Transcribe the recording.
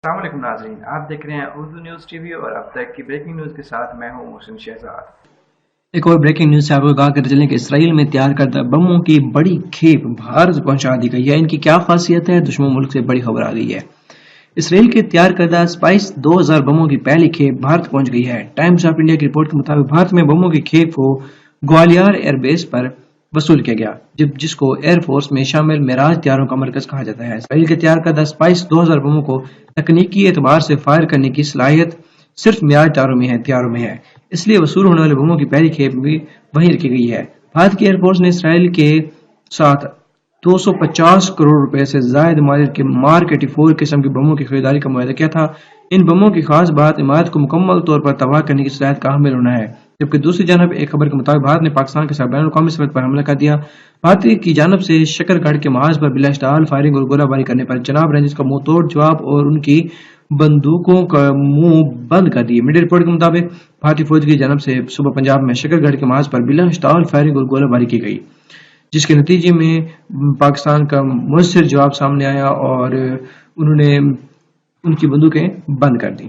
السلام علیکم ناظرین، آپ دیکھ رہے ہیں اردو نیوز ٹی وی اور اب تک کی بریکنگ نیوز کے ساتھ میں ہوں محسن شہزاد۔ ایک اور بریکنگ نیوز سے آپ کو آگاہ کرتے چلیں کہ اسرائیل میں تیار کردہ بموں کی بڑی کھیپ بھارت پہنچا دی گئی ہے۔ ان کی کیا خاصیت ہے؟ دشمن ملک سے بڑی خبر آ گئی ہے۔ اسرائیل کے تیار کردہ اسپائس 2000 بموں کی پہلی کھیپ بھارت پہنچ گئی ہے۔ ٹائمز آف انڈیا کی رپورٹ کے مطابق بھارت میں بموں کی کھیپ کو گوالیار ایئر بیس پر وصول کیا گیا، جس کو ایئر فورس میں شامل میراج طیاروں کا مرکز کہا جاتا ہے۔ اسرائیل کے تیار کردہ اسپائس 2000 بموں کو تکنیکی اعتبار سے فائر کرنے کی صلاحیت صرف میراج طیاروں میں ہے، اس لیے وصول ہونے والے بموں کی پہلی کھیپ بھی وہیں رکھی گئی ہے۔ بھارت کی ایئر فورس نے اسرائیل کے ساتھ 250 کروڑ روپے سے زائد مالیت کے مارک 84 قسم کے بموں کی خریداری کا معاہدہ کیا تھا۔ ان بموں کی خاص بات عمارت کو مکمل طور پر تباہ کرنے کی صلاحیت کا حامل ہونا ہے، جبکہ دوسری جانب ایک خبر کے مطابق بھارت نے پاکستان کے ساتھ بین الاقوامی سرحد پر حملہ کر دیا۔ بھارت کی جانب سے شکر گڑھ کے محاذ پر بلا اشتعال فائرنگ اور گولہ باری کرنے پر جناب رینجرز کا منہ توڑ جواب اور ان کی بندوقوں کا منہ بند کر دیے۔ میڈیا رپورٹ کے مطابق بھارتی فوج کی جانب سے صبح پنجاب میں شکر گڑھ کے محاذ پر بلا اشتعال فائرنگ اور گولہ باری کی گئی، جس کے نتیجے میں پاکستان کا مؤثر جواب سامنے آیا اور انہوں نے ان کی بندوقیں بند کر دی۔